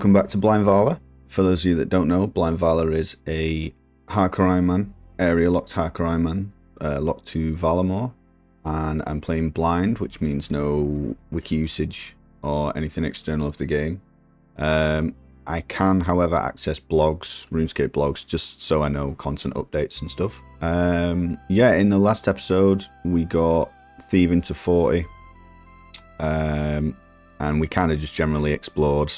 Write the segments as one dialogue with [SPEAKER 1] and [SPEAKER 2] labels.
[SPEAKER 1] Welcome back to Blind Varla. For those of you that don't know, Blind Varla is a HCIM man, area locked HCIM man, locked to Varlamore, and I'm playing blind, which means no wiki usage or anything external of the game. I can, however, access blogs, RuneScape blogs, just so I know content updates and stuff. Yeah, in the last episode, we got thieving to 40, and we kind of just generally explored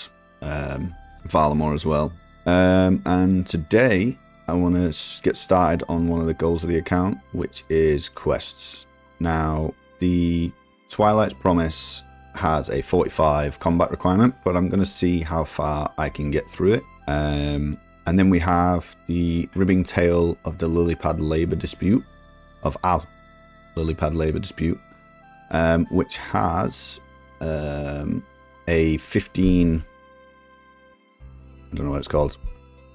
[SPEAKER 1] Varlamore as well. And today, I want to get started on one of the goals of the account, which is quests. Now, the Twilight's Promise has a 45 combat requirement, but I'm going to see how far I can get through it. And then we have the Ribbing Tail of the Lilypad Labour Dispute, of Al Lilypad Labour Dispute, which has a 15, I don't know what it's called,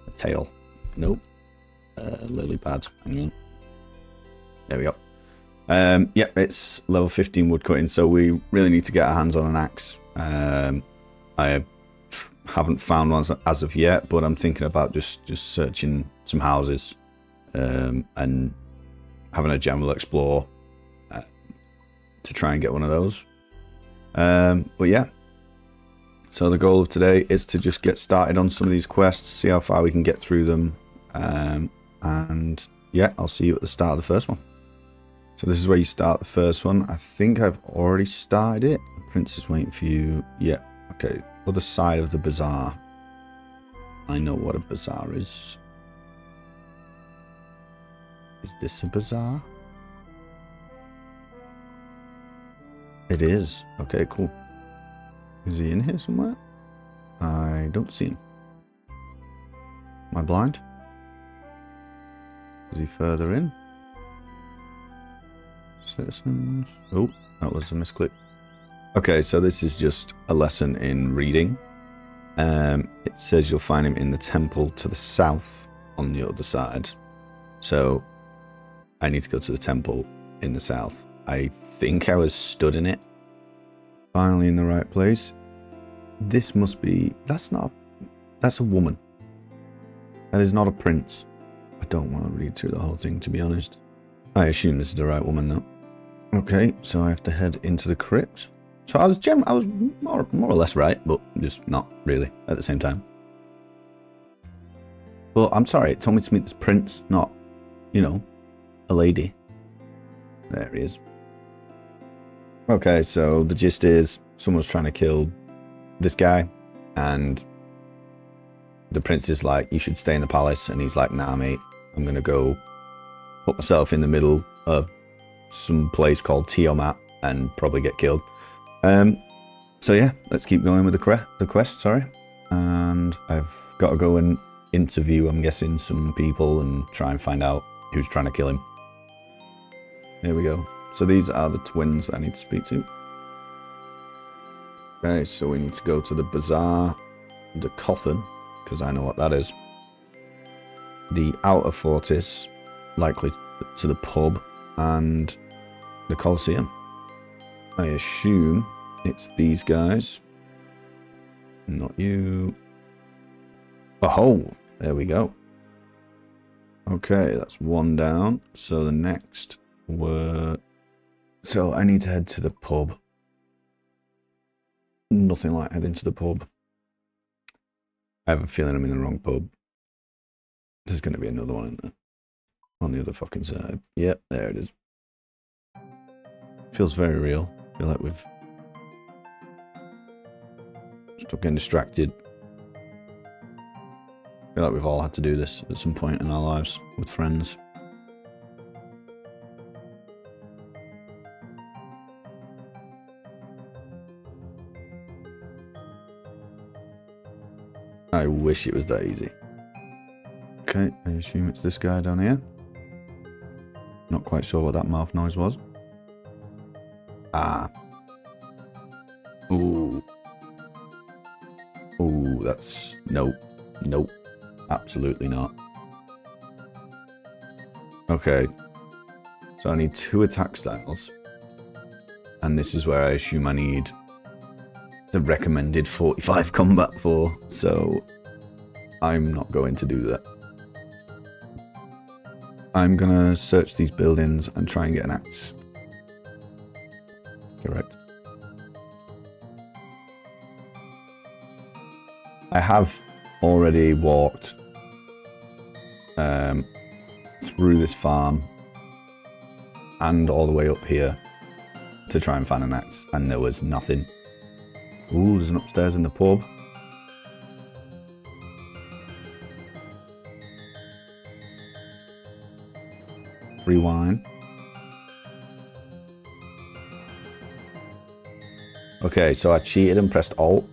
[SPEAKER 1] a tail, nope, Lilypad, hang on, there we go. Yep, it's level 15 woodcutting, so we really need to get our hands on an axe. I haven't found one as of yet, but I'm thinking about just searching some houses and having a general explore to try and get one of those. But yeah, so the goal of today is to just get started on some of these quests, see how far we can get through them, and yeah, I'll see you at the start of the first one. So this is where you start the first one. I think I've already started it. The prince is waiting for you. Yeah, okay. Other side of the bazaar. I know what a bazaar is. Is this a bazaar? It is. Okay, cool. Is he in here somewhere? I don't see him. Am I blind? Is he further in? Citizens. Oh, that was a misclick. Okay, so this is just a lesson in reading. It says you'll find him in the temple to the south on the other side. So I need to go to the temple in the south. I think I was stood in it. Finally in the right place. This must be, that's a woman. That is not a prince. I don't want to read through the whole thing, to be honest. I assume this is the right woman though. Okay, so I have to head into the crypt. So I was more or less right, but just not really at the same time. But I'm sorry, it told me to meet this prince, not, you know, a lady. There he is. Okay, so the gist is someone's trying to kill this guy, and the prince is like, you should stay in the palace, and he's like, nah mate, I'm gonna go put myself in the middle of some place called Tiamat and probably get killed. So yeah, let's keep going with the quest, sorry. And I've got to go and interview, I'm guessing, some people and try and find out who's trying to kill him. Here we go. So these are the twins that I need to speak to. Okay, so we need to go to the Bazaar, the Cotton, because I know what that is. The Outer Fortis, likely to the pub, and the Coliseum. I assume it's these guys. Not you. Oh, there we go. Okay, that's one down. So the next were... So I need to head to the pub. Nothing like heading to the pub. I have a feeling I'm in the wrong pub. There's going to be another one in there. On the other fucking side. Yep, there it is. Feels very real. I feel like we've... Stop getting distracted. I feel like we've all had to do this at some point in our lives with friends. I wish it was that easy. Okay, I assume it's this guy down here. Not quite sure what that mouth noise was. Ah. Ooh. Ooh, that's... Nope. Nope. Absolutely not. Okay. So I need 2 attack styles. And this is where I assume I need the recommended 45 combat for, so I'm not going to do that. I'm gonna search these buildings and try and get an axe. Correct. I have already walked through this farm and all the way up here to try and find an axe, and there was nothing. Ooh, there's an upstairs in the pub. Free wine. Okay, so I cheated and pressed Alt,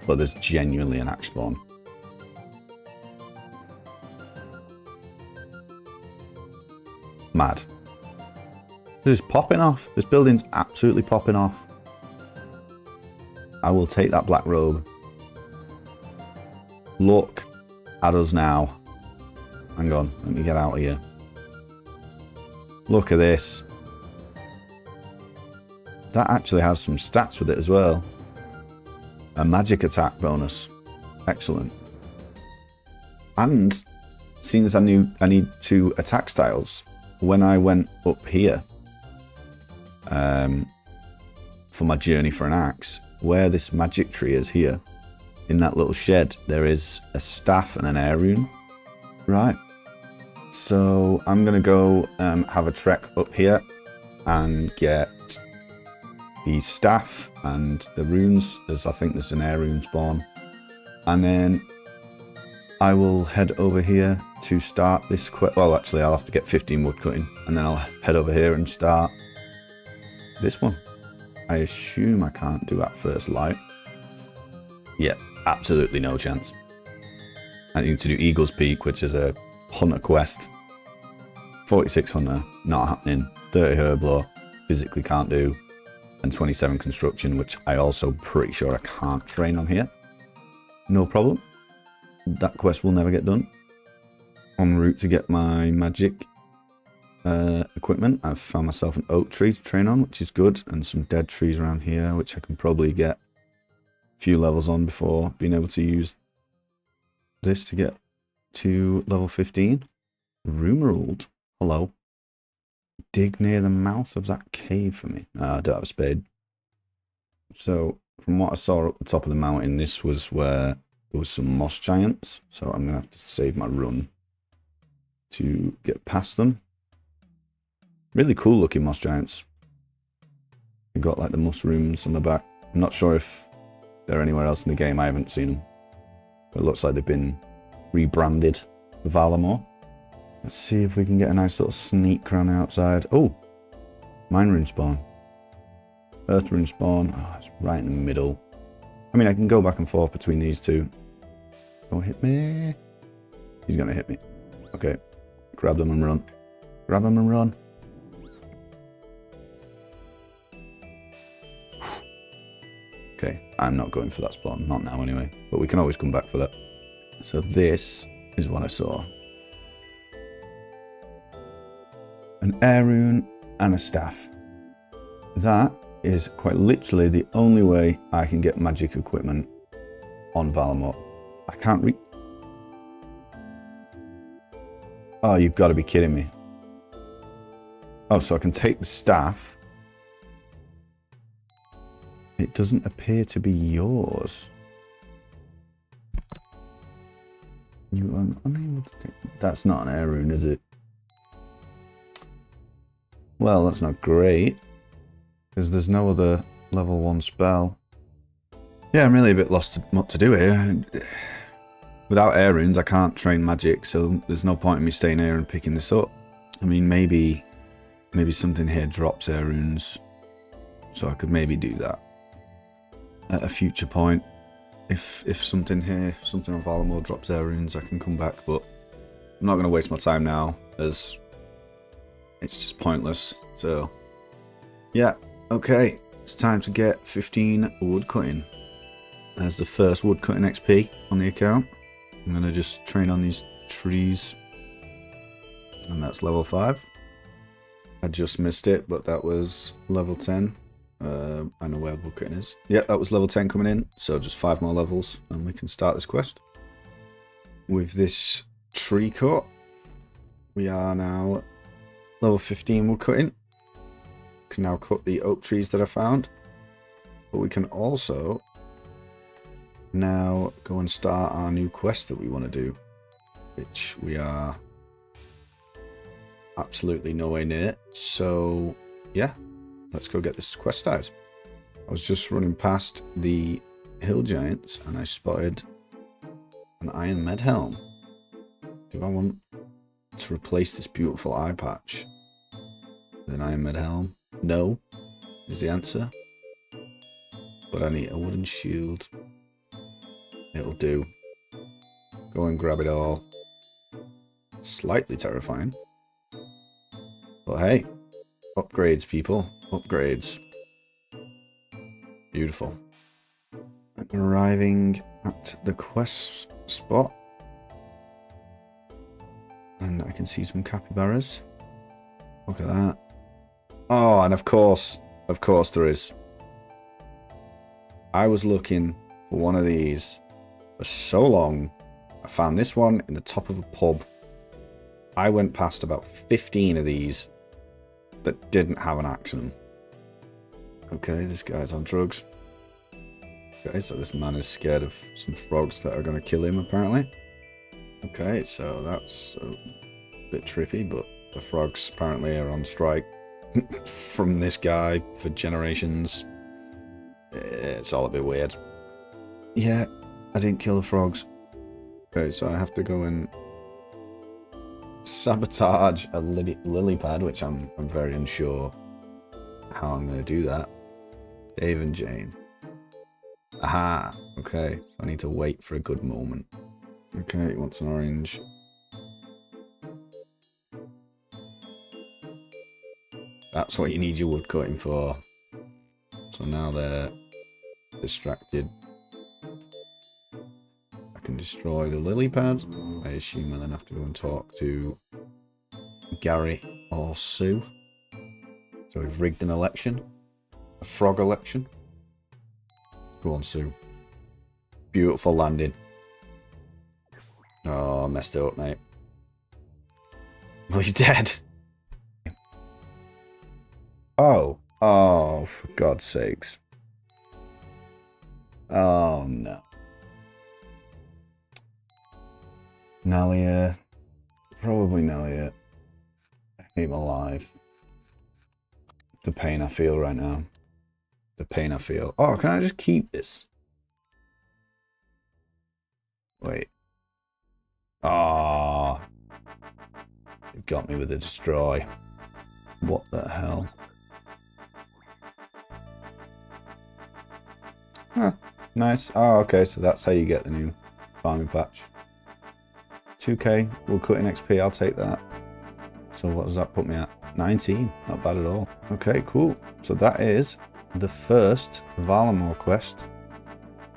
[SPEAKER 1] but there's genuinely an axe spawn. Mad. This is popping off. This building's absolutely popping off. I will take that black robe. Look at us now. Hang on, let me get out of here. Look at this. That actually has some stats with it as well. A magic attack bonus. Excellent. And seeing as I need 2 attack styles, when I went up here for my journey for an axe, where this magic tree is here, in that little shed, there is a staff and an air rune. Right. So I'm going to go have a trek up here and get the staff and the runes. I think there's an air rune spawn. And then I will head over here to start this quest. Well, actually, I'll have to get 15 wood cutting, and then I'll head over here and start this one. I assume I can't do at first light. Yeah, absolutely no chance. I need to do Eagle's Peak, which is a hunter quest. 46 hunter, not happening. 30 herblore, physically can't do. And 27 construction, which I also pretty sure I can't train on here. No problem. That quest will never get done. En route to get my magic equipment, I've found myself an oak tree to train on, which is good, and some dead trees around here, which I can probably get a few levels on before being able to use this to get to level 15. Rumerald. Hello. Dig near the mouth of that cave for me. I don't have a spade. So, from what I saw up the top of the mountain, this was where there was some moss giants. So I'm going to have to save my run to get past them. Really cool looking moss giants. They've got like the mushrooms on the back. I'm not sure if they're anywhere else in the game. I haven't seen them. But it looks like they've been rebranded Varlamore. Let's see if we can get a nice little sneak around the outside. Oh, mine rune spawn. Earth rune spawn. Oh, it's right in the middle. I mean, I can go back and forth between these two. Don't hit me. He's going to hit me. Okay. Grab them and run. Grab them and run. Okay, I'm not going for that spawn. Not now anyway. But we can always come back for that. So this is what I saw. An air rune and a staff. That is quite literally the only way I can get magic equipment on Varlamore. I can't read. Oh, you've got to be kidding me. Oh, so I can take the staff. It doesn't appear to be yours. You are unable to take... That's not an air rune, is it? Well, that's not great. Because there's no other level 1 spell. Yeah, I'm really a bit lost what to do here. Without air runes, I can't train magic, so there's no point in me staying here and picking this up. I mean, maybe something here drops air runes, so I could maybe do that at a future point. If something here, something on Varlamore drops air runes, I can come back, but I'm not going to waste my time now, as it's just pointless. So, yeah, okay, it's time to get 15 wood cutting. There's the first wood cutting XP on the account. I'm going to just train on these trees, and that's level 5. I just missed it, but that was level 10. I know where the woodcutting is. Yeah, that was level 10 coming in, so just 5 more levels and we can start this quest. With this tree cut, we are now level 15 woodcutting. Can now cut the oak trees that I found. But we can also now go and start our new quest that we want to do, which we are absolutely nowhere near. So yeah, let's go get this quest started. I was just running past the hill giants and I spotted an iron med helm. Do I want to replace this beautiful eye patch with an iron med helm? No is the answer. But I need a wooden shield. It'll do. Go and grab it all. Slightly terrifying. But hey, upgrades, people. Upgrades. Beautiful. I'm arriving at the quest spot. And I can see some capybaras. Look at that. Oh, and of course there is. I was looking for one of these for so long. I found this one in the top of a pub. I went past about 15 of these that didn't have an axe in them. Okay, this guy's on drugs. Okay, so this man is scared of some frogs that are going to kill him, apparently. Okay, so that's a bit trippy, but the frogs apparently are on strike from this guy for generations. It's all a bit weird. Yeah, I didn't kill the frogs. Okay, so I have to go and sabotage a lily pad, which I'm very unsure how I'm going to do that. Dave and Jane. Aha! Okay, so I need to wait for a good moment. Okay, he wants an orange. That's what you need your wood cutting for. So now they're distracted. I can destroy the lily pad. I assume I then have to go and talk to Gary or Sue. So we've rigged an election. A frog election. Go on, Sue. Beautiful landing. Oh, I messed it up, mate. Well, he's dead. Oh. Oh, for God's sakes. Oh, no. Nalia. Probably Nalia. I hate my life. The pain I feel right now. The pain I feel. Oh, can I just keep this? Wait. Ah. It got me with a destroy. What the hell? Huh. Nice. Oh, okay. So that's how you get the new farming patch. 2k. We'll cut in XP. I'll take that. So what does that put me at? 19. Not bad at all. Okay, cool. So that is the first Varlamore quest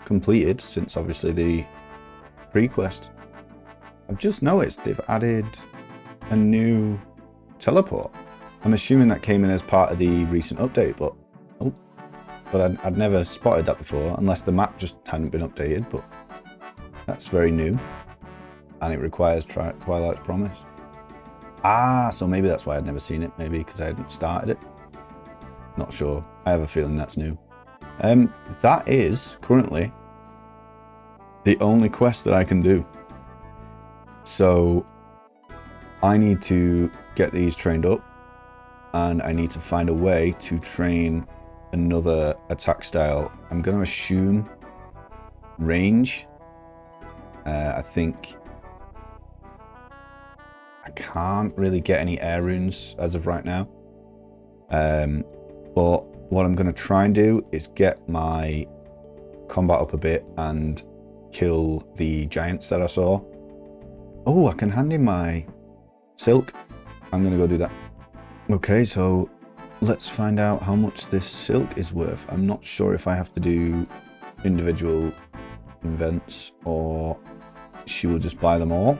[SPEAKER 1] completed since obviously the pre-quest. I've just noticed they've added a new teleport. I'm assuming that came in as part of the recent update, but I'd never spotted that before, unless the map just hadn't been updated, but that's very new. And it requires Twilight's Promise. Ah, so maybe that's why I'd never seen it, maybe because I hadn't started it. Not sure. I have a feeling that's new. That is currently the only quest that I can do. So I need to get these trained up, and I need to find a way to train another attack style. I'm going to assume range. I think I can't really get any air runes as of right now. But what I'm going to try and do is get my combat up a bit and kill the giants that I saw. Oh, I can hand in my silk. I'm going to go do that. Okay, so let's find out how much this silk is worth. I'm not sure if I have to do individual events or she will just buy them all.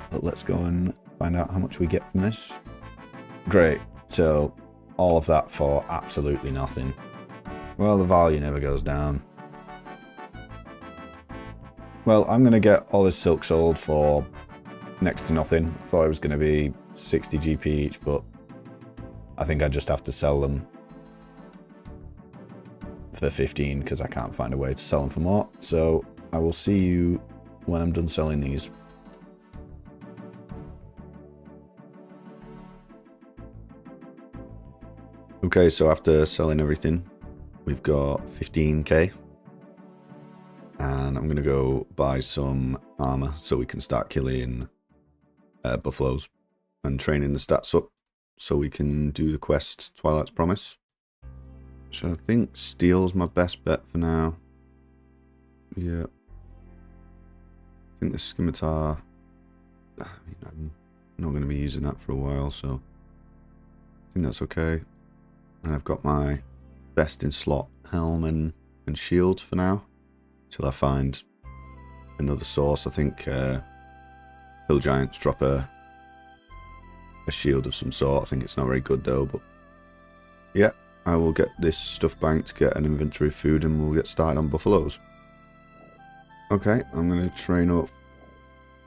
[SPEAKER 1] But let's go and find out how much we get from this. Great. So all of that for absolutely nothing. Well, the value never goes down. Well, I'm going to get all this silk sold for next to nothing. I thought it was going to be 60 GP each, but I think I just have to sell them for 15 because I can't find a way to sell them for more. So I will see you when I'm done selling these. Okay, so after selling everything, we've got 15k. And I'm going to go buy some armor so we can start killing buffaloes and training the stats up so we can do the quest Twilight's Promise. So I think steel's my best bet for now. Yeah. I think the scimitar, I mean, I'm not going to be using that for a while, so I think that's okay. And I've got my best in slot helm and shield for now, till I find another source. I think hill giants drop a shield of some sort. I think it's not very good though, but yeah, I will get this stuff banked, get an inventory of food, and we'll get started on buffaloes. Okay, I'm going to train up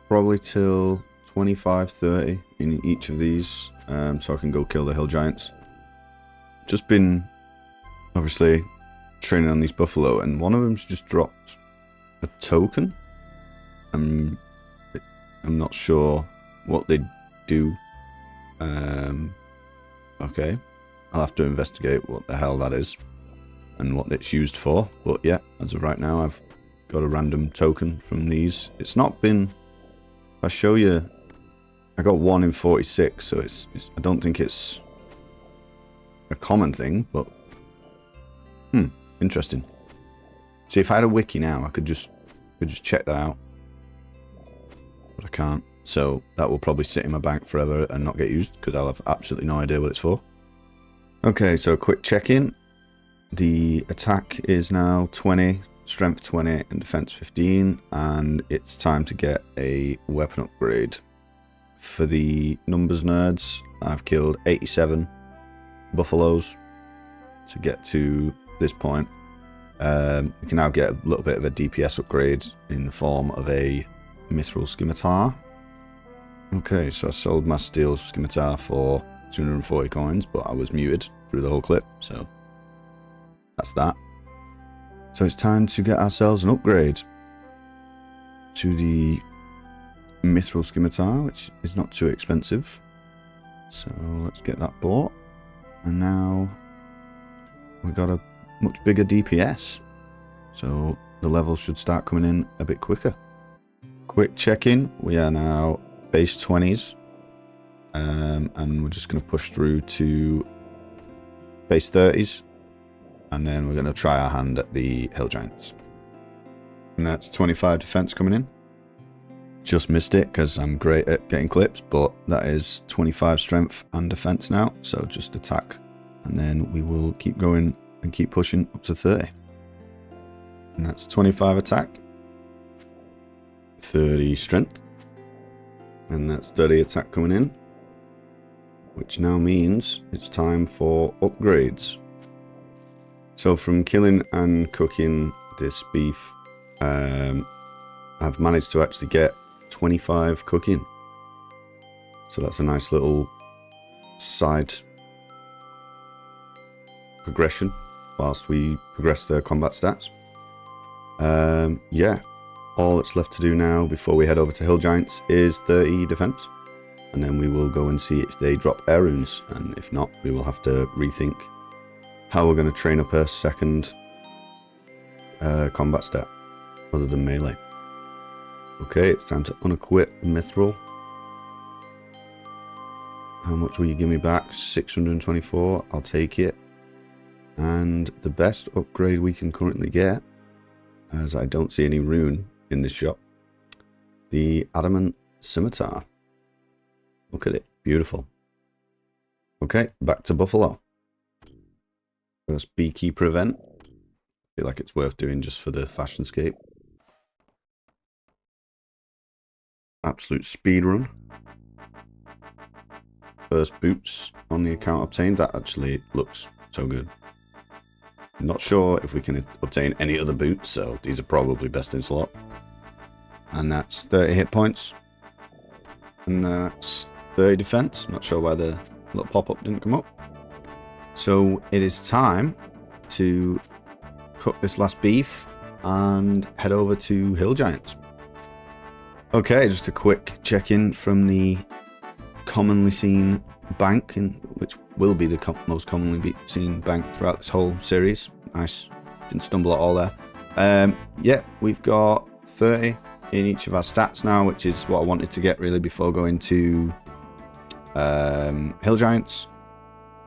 [SPEAKER 1] probably till 25-30 in each of these, so I can go kill the hill giants. Just been obviously training on these buffalo, and one of them's just dropped a token. I'm not sure what they do. Okay, I'll have to investigate what the hell that is and what it's used for, but yeah, as of right now I've got a random token from these. It's not been, if I show you, I got 1 in 46, so it's I don't think it's a common thing, but interesting. See, if I had a wiki now, I could just check that out, but I can't. So that will probably sit in my bank forever and not get used because I'll have absolutely no idea what it's for. Okay, so a quick check-in. The attack is now 20, strength 20, and defense 15, and it's time to get a weapon upgrade. For the numbers nerds, I've killed 87 buffaloes to get to this point. We can now get a little bit of a DPS upgrade in the form of a mithril scimitar. Okay, so I sold my steel scimitar for 240 coins, but I was muted through the whole clip, so that's that. So it's time to get ourselves an upgrade to the mithril scimitar, which is not too expensive. So let's get that bought. And now we've got a much bigger DPS, so the levels should start coming in a bit quicker. Quick check-in, we are now base 20s, and we're just going to push through to base 30s, and then we're going to try our hand at the hill giants. And that's 25 defense coming in. Just missed it because I'm great at getting clips, but that is 25 strength and defense now, so just attack, and then we will keep going and keep pushing up to 30. And that's 25 attack, 30 strength, and that's 30 attack coming in, which now means it's time for upgrades. So from killing and cooking this beef, I've managed to actually get 25 cooking. So that's a nice little side progression whilst we progress the combat stats. Yeah, all that's left to do now before we head over to hill giants is 30 defense, and then we will go and see if they drop air runes, and if not, we will have to rethink how we're going to train up a second combat stat other than melee. Okay, it's time to unequip the mithril. How much will you give me back? 624, I'll take it. And the best upgrade we can currently get, as I don't see any rune in this shop, the adamant scimitar. Look at it, beautiful. Okay, back to buffalo. First beekeeper event. I feel like it's worth doing just for the fashionscape. Absolute speed run. First boots on the account obtained. That actually looks so good. Not sure if we can obtain any other boots, so these are probably best in slot. And that's 30 hit points. And that's 30 defense. Not sure why the little pop-up didn't come up. So it is time to cook this last beef and head over to Hill Giants. Okay, just a quick check-in from the commonly seen bank, which will be the most commonly seen bank throughout this whole series. Nice. Didn't stumble at all there. Yeah, we've got 30 in each of our stats now, which is what I wanted to get really before going to Hill Giants.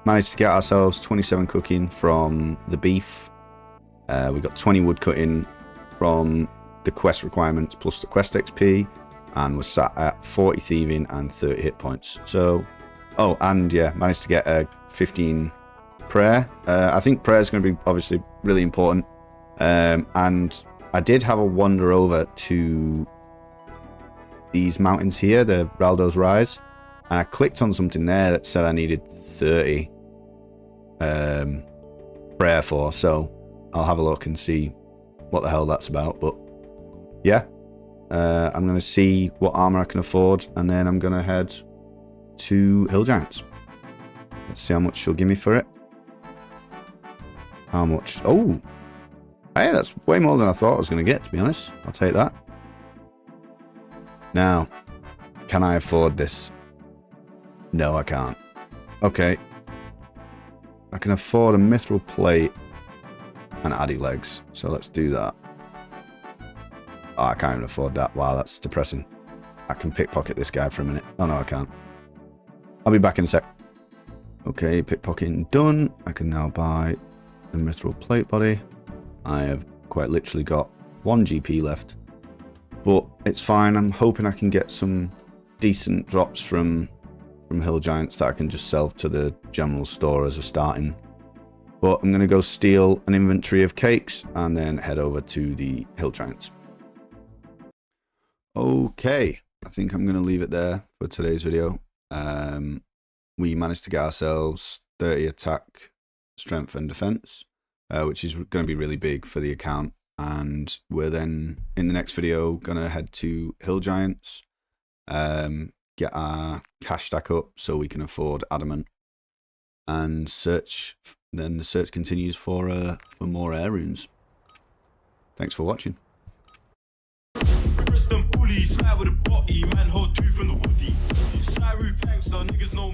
[SPEAKER 1] Managed to get ourselves 27 cooking from the beef. We got 20 wood cutting from the quest requirements plus the quest XP, and was sat at 40 thieving and 30 hit points. So, oh, and yeah, managed to get a 15 prayer. I think prayer is going to be obviously really important. And I did have a wander over to these mountains here, the Raldo's Rise, and I clicked on something there that said I needed 30 prayer for. So I'll have a look and see what the hell that's about. But yeah, I'm going to see what armor I can afford, and then I'm going to head to Hill Giants. Let's see how much she'll give me for it. How much? Oh, hey, that's way more than I thought I was going to get, to be honest. I'll take that. Now, can I afford this? No, I can't. Okay. I can afford a mithril plate and addy legs, so let's do that. Oh, I can't even afford that. Wow, that's depressing. I can pickpocket this guy for a minute. Oh, no, I can't. I'll be back in a sec. Okay, pickpocketing done. I can now buy the mithril plate body. I have quite literally got 1 GP left, but it's fine. I'm hoping I can get some decent drops from Hill Giants that I can just sell to the general store as a starting. But I'm going to go steal an inventory of cakes and then head over to the Hill Giants. Okay, I think I'm going to leave it there for today's video. We managed to get ourselves 30 attack, strength and defense, which is going to be really big for the account. And we're then, in the next video, going to head to Hill Giants, get our cash stack up so we can afford adamant, and search. Then the search continues for more air runes. Thanks for watching. Bully, slide with a body, man, hold two from the woody. Niggas know